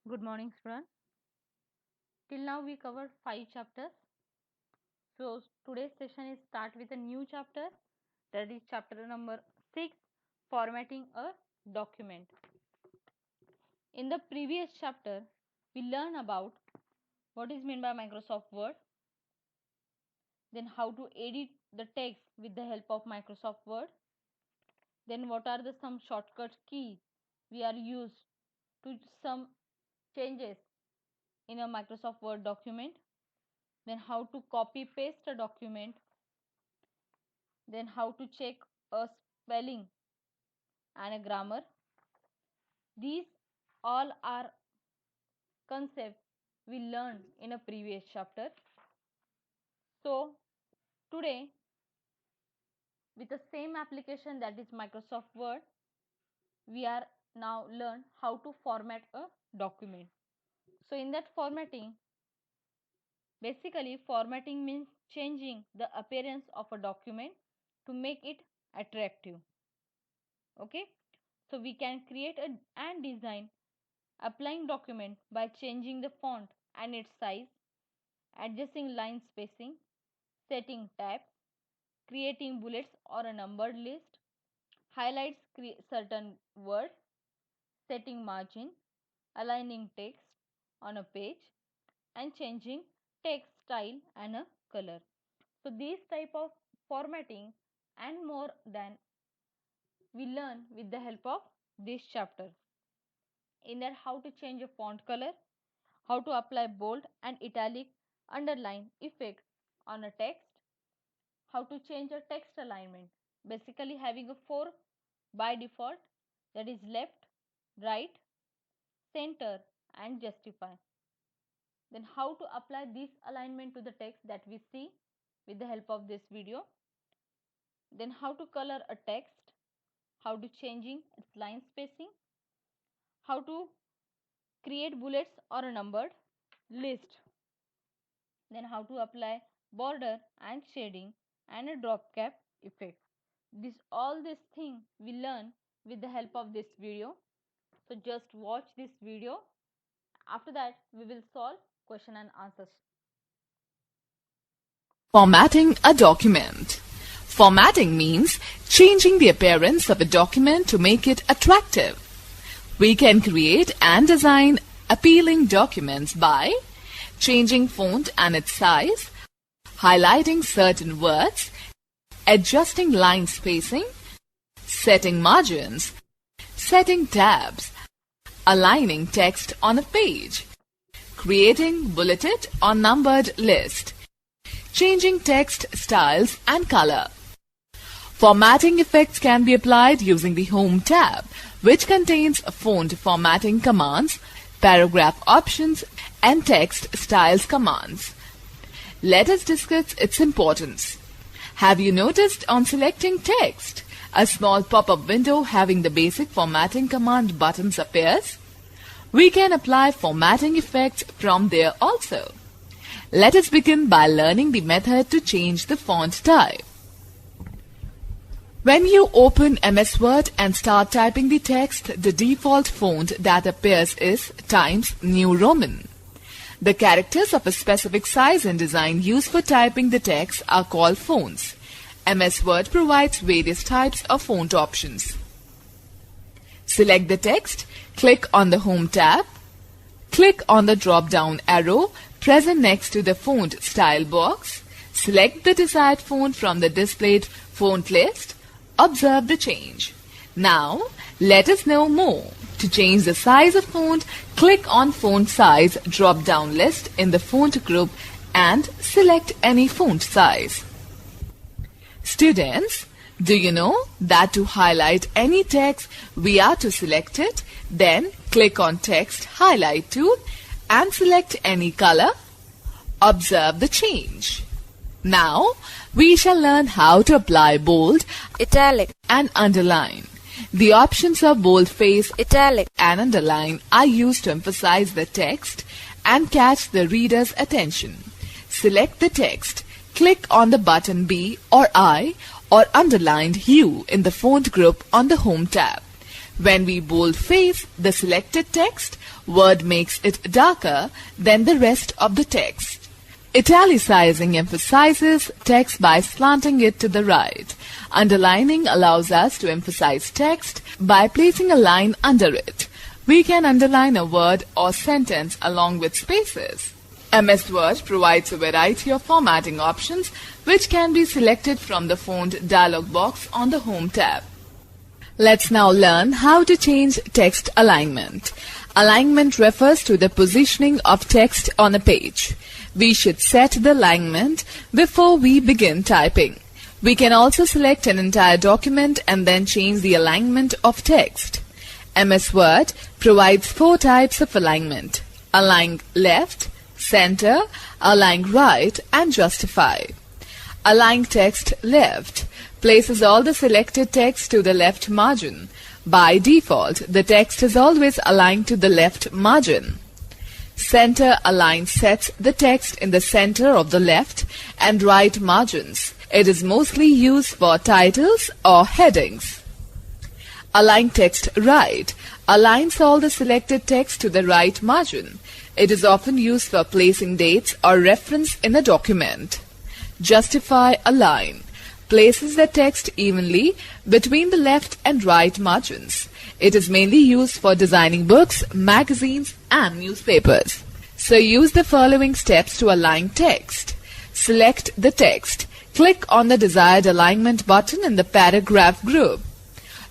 Good morning, students. Till now we covered 5 chapters. So today's session is start with a new chapter, that is chapter number 6, formatting a document. In the previous chapter we learned about what is meant by Microsoft Word, then how to edit the text with the help of Microsoft Word, then what are the some shortcut keys we are used to some changes in a Microsoft Word document, then how to copy paste a document, then how to check a spelling and a grammar. These all are concepts we learned in a previous chapter. So today, with the same application, that is Microsoft Word, we are now learn how to format a document. So in that formatting, basically formatting means changing the appearance of a document to make it attractive. Okay, so we can create and design applying document by changing the font and its size, adjusting line spacing, setting tabs, creating bullets or a numbered list, highlights certain words, setting margin, aligning text on a page, and changing text style and a color. So these type of formatting and more than we learn with the help of this chapter. In there, how to change a font color, how to apply bold and italic underline effects on a text, how to change a text alignment, basically having a 4 by default, that is left, right, center and justify. Then how to apply this alignment to the text, that we see with the help of this video. Then how to color a text, how to changing its line spacing, how to create bullets or a numbered list, then how to apply border and shading and a drop cap effect. This thing we learn with the help of this video. So just watch this video. After that we will solve question and answers. Formatting a document. Formatting means changing the appearance of a document to make it attractive. We can create and design appealing documents by changing font and its size, highlighting certain words, adjusting line spacing, setting margins, setting tabs, aligning text on a page, creating bulleted or numbered list, changing text styles and color. Formatting effects can be applied using the Home tab, which contains font formatting commands, paragraph options, and text styles commands. Let us discuss its importance. Have you noticed on selecting text, a small pop-up window having the basic formatting command buttons appears? We can apply formatting effects from there also. Let us begin by learning the method to change the font type. When you open MS Word and start typing the text, the default font that appears is Times New Roman. The characters of a specific size and design used for typing the text are called fonts. MS Word provides various types of font options. Select the text, click on the Home tab, click on the drop-down arrow present next to the font style box, select the desired font from the displayed font list, observe the change. Now, let us know more. To change the size of font, click on Font Size drop-down list in the font group and select any font size. Students, do you know that to highlight any text, we are to select it, then click on Text Highlight tool and select any color. Observe the change. Now, we shall learn how to apply bold, italic, and underline. The options of boldface, italic, and underline are used to emphasize the text and catch the reader's attention. Select the text, click on the button B or I or underlined U in the font group on the Home tab. When we boldface the selected text, word makes it darker than the rest of the text. Italicizing emphasizes text by slanting it to the right. Underlining allows us to emphasize text by placing a line under it. We can underline a word or sentence along with spaces. MS Word provides a variety of formatting options which can be selected from the font dialog box on the Home tab. Let's now learn how to change text alignment. Alignment refers to the positioning of text on a page. We should set the alignment before we begin typing. We can also select an entire document and then change the alignment of text. MS Word provides 4 types of alignment: align left, center, align right, and justify. Align text left places all the selected text to the left margin. By default, the text is always aligned to the left margin. Center align sets the text in the center of the left and right margins. It is mostly used for titles or headings. Align text right aligns all the selected text to the right margin. It is often used for placing dates or reference in a document. Justify align places the text evenly between the left and right margins. It is mainly used for designing books, magazines, and newspapers. So use the following steps to align text. Select the text. Click on the desired alignment button in the paragraph group.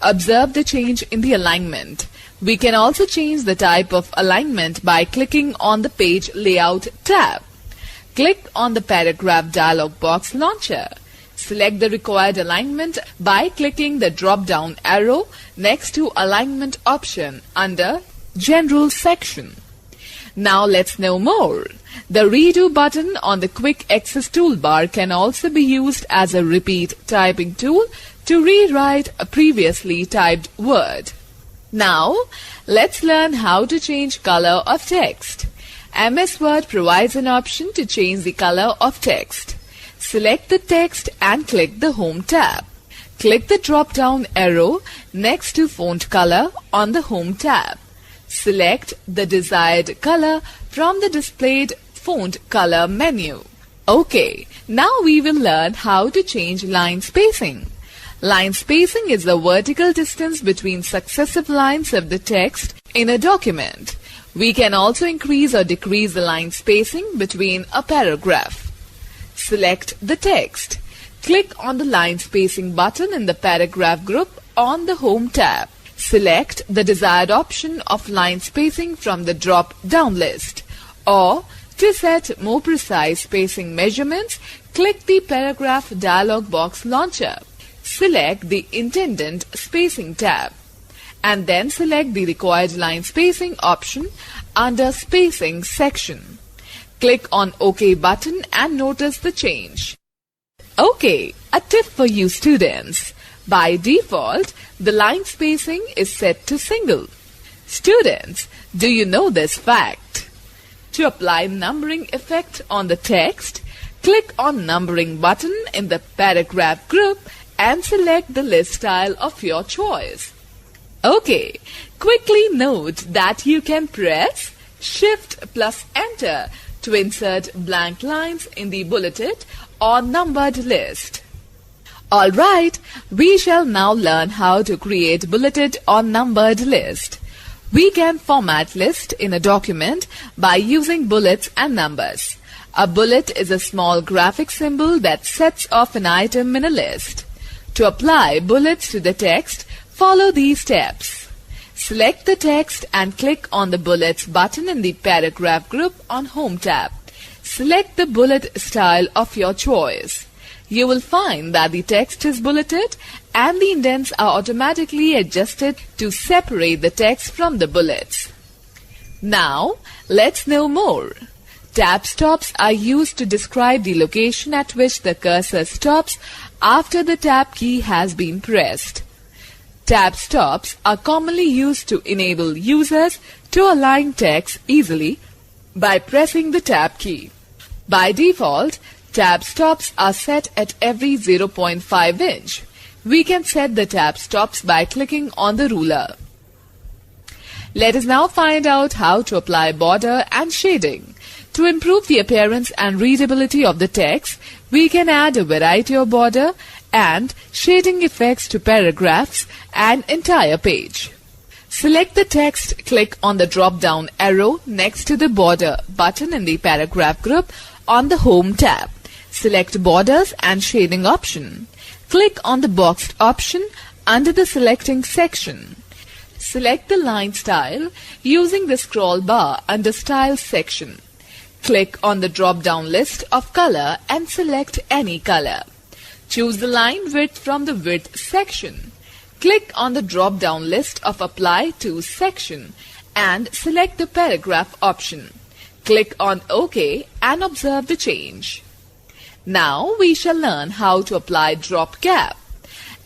Observe the change in the alignment. We can also change the type of alignment by clicking on the Page Layout tab. Click on the Paragraph dialog box launcher. Select the required alignment by clicking the drop-down arrow next to Alignment option under General section. Now let's know more. The Redo button on the Quick Access toolbar can also be used as a repeat typing tool to rewrite a previously typed word. Now, let's learn how to change color of text. MS Word provides an option to change the color of text. Select the text and click the Home tab. Click the drop-down arrow next to Font Color on the Home tab. Select the desired color from the displayed Font Color menu. Okay, now we will learn how to change line spacing. Line spacing is the vertical distance between successive lines of the text in a document. We can also increase or decrease the line spacing between a paragraph. Select the text. Click on the line spacing button in the paragraph group on the Home tab. Select the desired option of line spacing from the drop-down list. Or, to set more precise spacing measurements, click the Paragraph dialog box launcher. Select the Indent Spacing tab. And then select the required line spacing option under Spacing section. Click on OK button and notice the change. Okay, a tip for you students. By default, the line spacing is set to single. Students, do you know this fact? To apply numbering effect on the text, click on Numbering button in the paragraph group and select the list style of your choice. Okay, quickly note that you can press Shift plus Enter to insert blank lines in the bulleted or numbered list. Alright, we shall now learn how to create bulleted or numbered list. We can format list in a document by using bullets and numbers. A bullet is a small graphic symbol that sets off an item in a list. To apply bullets to the text, follow these steps. Select the text and click on the Bullets button in the Paragraph group on Home tab. Select the bullet style of your choice. You will find that the text is bulleted and the indents are automatically adjusted to separate the text from the bullets. Now, let's know more. Tab stops are used to describe the location at which the cursor stops after the tab key has been pressed. Tab stops are commonly used to enable users to align text easily by pressing the tab key. By default, tab stops are set at every 0.5 inch. We can set the tab stops by clicking on the ruler. Let us now find out how to apply border and shading. To improve the appearance and readability of the text, we can add a variety of border and shading effects to paragraphs and entire page. Select the text, click on the drop-down arrow next to the border button in the paragraph group on the Home tab. Select Borders and Shading option. Click on the boxed option under the Selecting section. Select the line style using the scroll bar under Style section. Click on the drop-down list of color and select any color. Choose the line width from the Width section. Click on the drop-down list of Apply to section and select the Paragraph option. Click on OK and observe the change. Now we shall learn how to apply drop cap.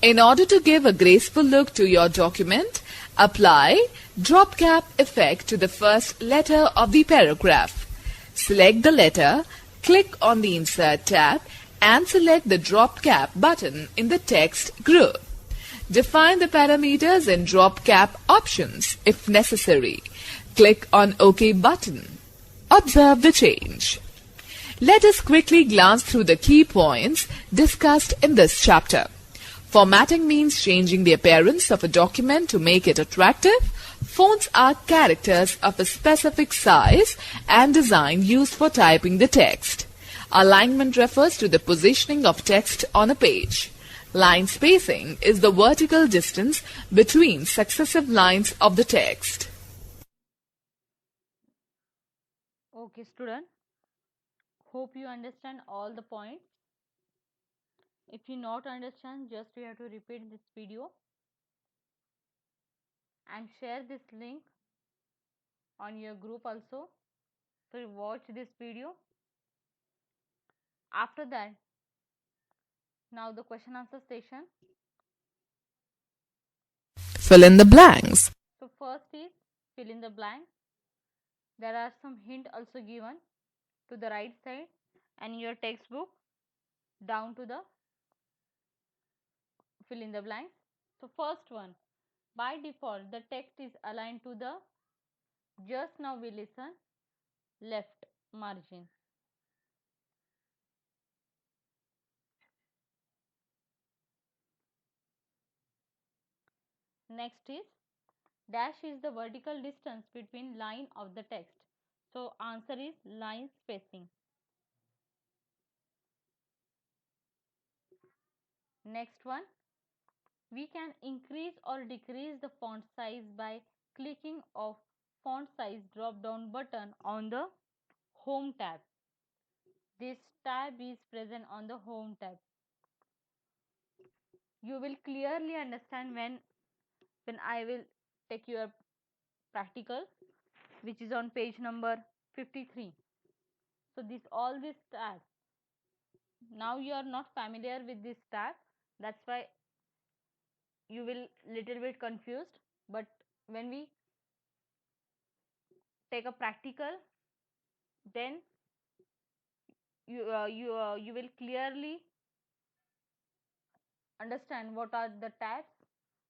In order to give a graceful look to your document, apply drop cap effect to the first letter of the paragraph. Select the letter, click on the Insert tab and select the drop cap button in the text group. Define the parameters in drop cap options if necessary. Click on OK button. Observe the change. Let us quickly glance through the key points discussed in this chapter. Formatting means changing the appearance of a document to make it attractive. Fonts are characters of a specific size and design used for typing the text. Alignment refers to the positioning of text on a page. Line spacing is the vertical distance between successive lines of the text. Okay, student. Hope you understand all the points. If you not understand, just you have to repeat this video and share this link on your group also. So watch this video. After that, now the question answer session. Fill in the blanks. So first is fill in the blank. There are some hint also given to the right side and your textbook down to the fill in the blanks. So first one, by default the text is aligned to the, just now we listen, left margin. Next is dash is the vertical distance between line of the text. So answer is line spacing. Next one, we can increase or decrease the font size by clicking of font size drop down button on the Home tab. This tab is present on the Home tab. You will clearly understand when I will take your practical, which is on page number 53. So this tab, now you are not familiar with this tab, that's why you will little bit confused, but when we take a practical, then you will clearly understand what are the tabs,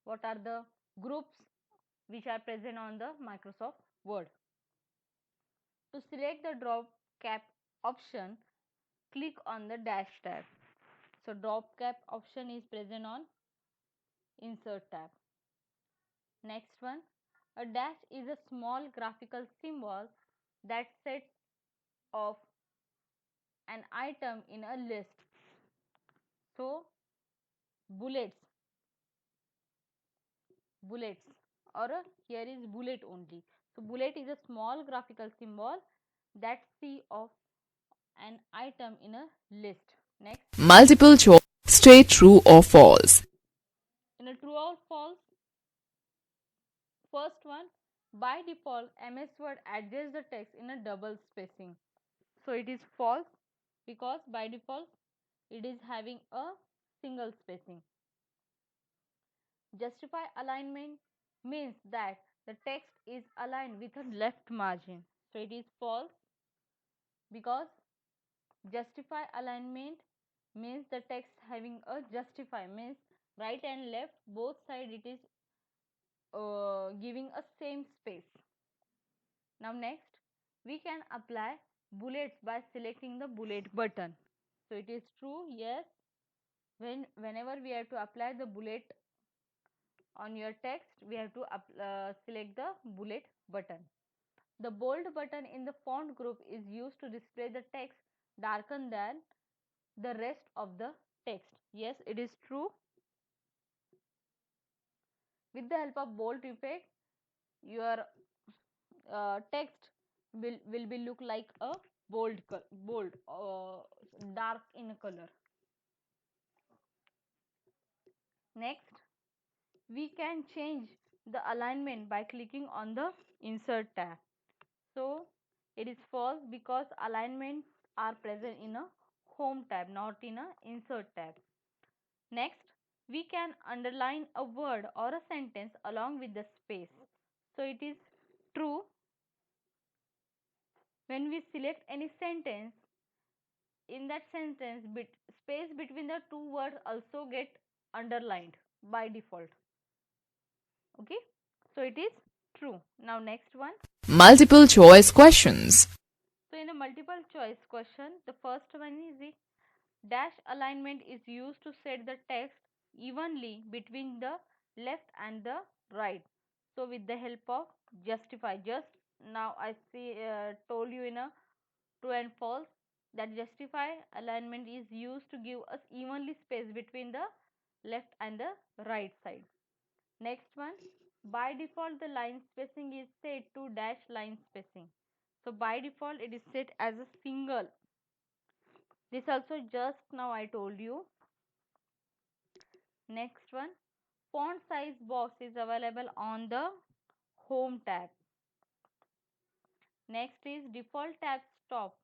what are the groups which are present on the Microsoft Word. To select the drop cap option, click on the dash tab. So drop cap option is present on Insert tab. Next one, a dash is a small graphical symbol that sets off an item in a list. So bullets or here is bullet only. So bullet is a small graphical symbol that see of an item in a list. Next, Multiple choice. Stay true or false. in a true or false, first one, by default MS Word adjusts the text in a double spacing. So it is false because by default it is having a single spacing. Justify alignment means that the text is aligned with a left margin. So it is false because justify alignment means the text having a justify means right and left both side it is giving a same space. Now next, we can apply bullets by selecting the bullet button. So it is true, yes, whenever we have to apply the bullet on your text, we have to select the bullet button. The bold button in the font group is used to display the text darker than the rest of the text. Yes, it is true. With the help of bold effect, your text will be look like a bold dark in color. Next, we can change the alignment by clicking on the insert tab. So it is false because alignments are present in a home tab, not in a insert tab. Next, we can underline a word or a sentence along with the space. So it is true, when we select any sentence, in that sentence space between the two words also get underlined by default. Okay, so it is true. Now next one. Multiple choice questions. So in a multiple choice question, the first one is the dash alignment is used to set the text evenly between the left and the right. So with the help of justify, just now I told you in a true and false that justify alignment is used to give us evenly space between the left and the right side. Next one, by default the line spacing is set to dash line spacing. So by default it is set as a single. This also just now I told you. Next one, font size box is available on the home tab. Next is default tab stop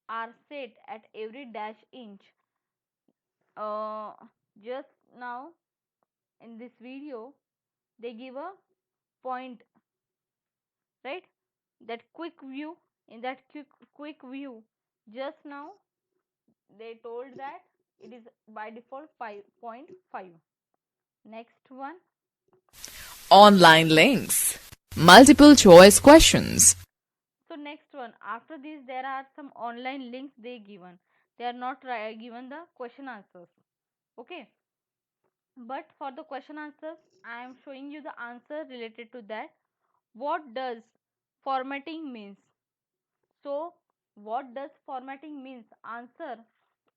are set at every dash inch. uh, just now in this video they give a point, right? That quick view, in that quick view just now they told that it is by default 5.5. Next one. Online links. Multiple choice questions. So next one, after this there are some online links they given. They are not given the question answers. Okay, but for the question answers I am showing you the answer related to that. What does formatting means? So what does formatting means? Answer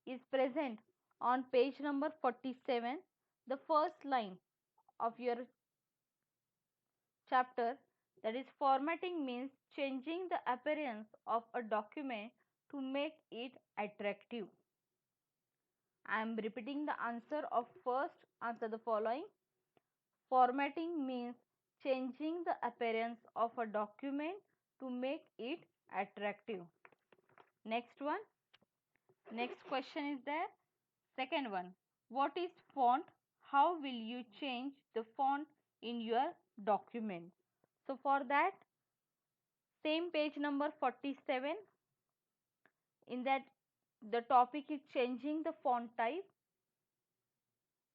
is present on page number 47, the first line of your chapter, that is formatting means changing the appearance of a document to make it attractive. I am repeating the answer of first answer the following. Formatting means changing the appearance of a document to make it attractive. Next one. Next question is there. Second one. What is font? How will you change the font in your document? So for that, same page number 47, in that the topic is changing the font type.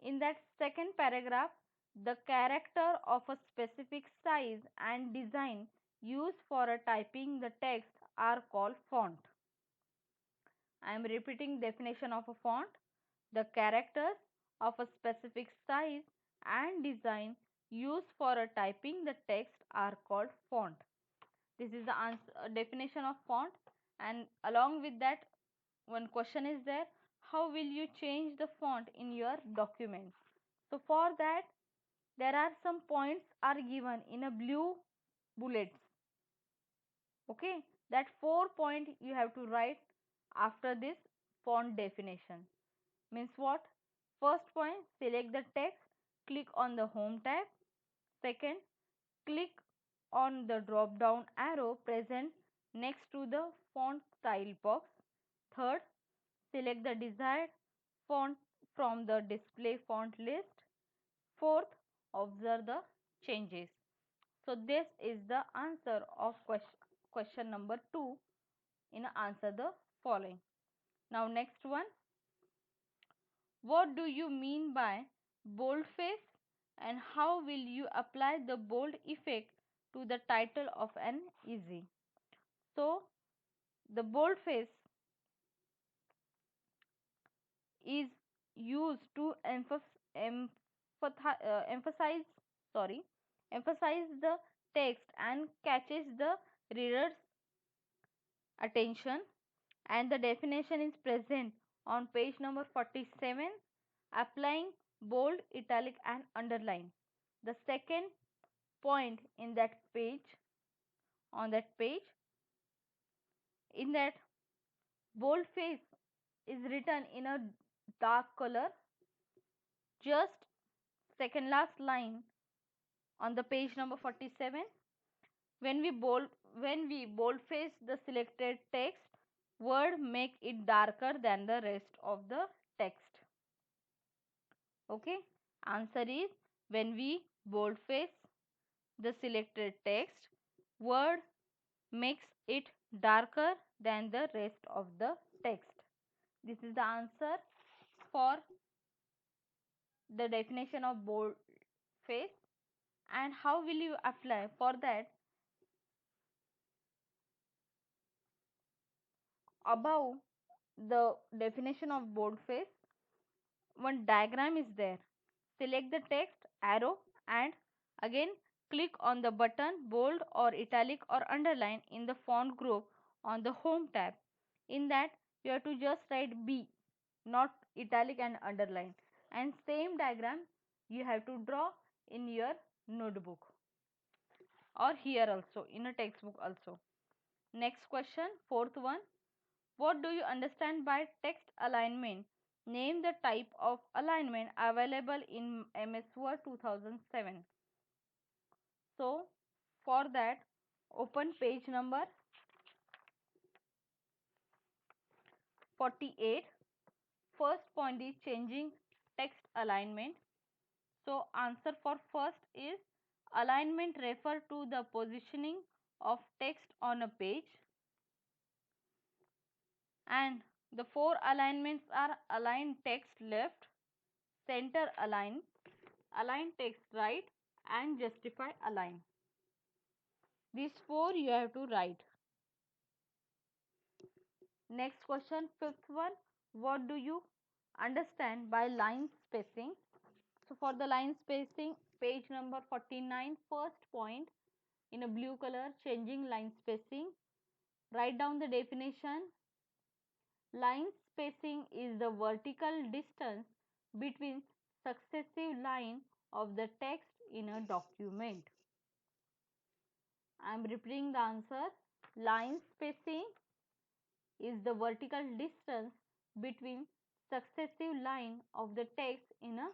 In that second paragraph, the character of a specific size and design used for a typing the text are called font. I am repeating definition of a font. The characters of a specific size and design used for a typing the text are called font. This is the answer, definition of font, and along with that one question is there, how will you change the font in your document? So for that there are some points are given in a blue bullets. Okay, that 4 point you have to write after this font definition. Means what? First point, select the text, click on the home tab. Second, click on the drop down arrow present next to the font style box. Third, select the desired font from the display font list. Fourth, observe the changes. So this is the answer of question number 2 in answer the following. Now next one. What do you mean by boldface and how will you apply the bold effect to the title of an essay? So, the boldface is used to emphasize emphasize the text and catches the reader's attention, and the definition is present on page number 47, applying bold, italic and underline. The second point in that page, on that page, in that boldface is written in a dark color, just second last line on the page number 47. When we boldface the selected text, word make it darker than the rest of the text. Okay, answer is when we boldface the selected text, word makes it darker than the rest of the text. This is the answer for the definition of boldface. And how will you apply? For that, above the definition of boldface, one diagram is there. Select the text arrow and again click on the button bold or italic or underline in the font group on the home tab. In that you have to just write B, not italic and underline, and same diagram you have to draw in your notebook or here also in a textbook also. Next question, fourth one. What do you understand by text alignment? Name the type of alignment available in MS Word 2007. So, for that, open page number 48. First point is changing text alignment. So, answer for first is alignment refer to the positioning of text on a page, and the four alignments are align text left, center align, align text right and justify align. These four you have to write. Next question, fifth one. What do you understand by line spacing? So for the line spacing, page number 49, first point in a blue color, changing line spacing. Write down the definition. Line spacing is the vertical distance between successive line of the text in a document. I am repeating the answer. Line spacing is the vertical distance between successive line of the text in a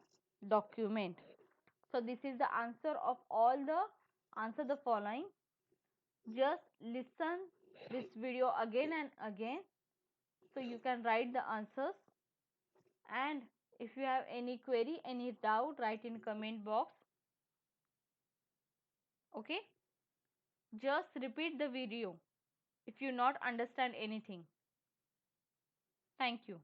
document. So this is the answer of all the answer the following. Just listen this video again and again so you can write the answers, and if you have any query, any doubt, write in comment box. Okay, just repeat the video if you not understand anything. Thank you.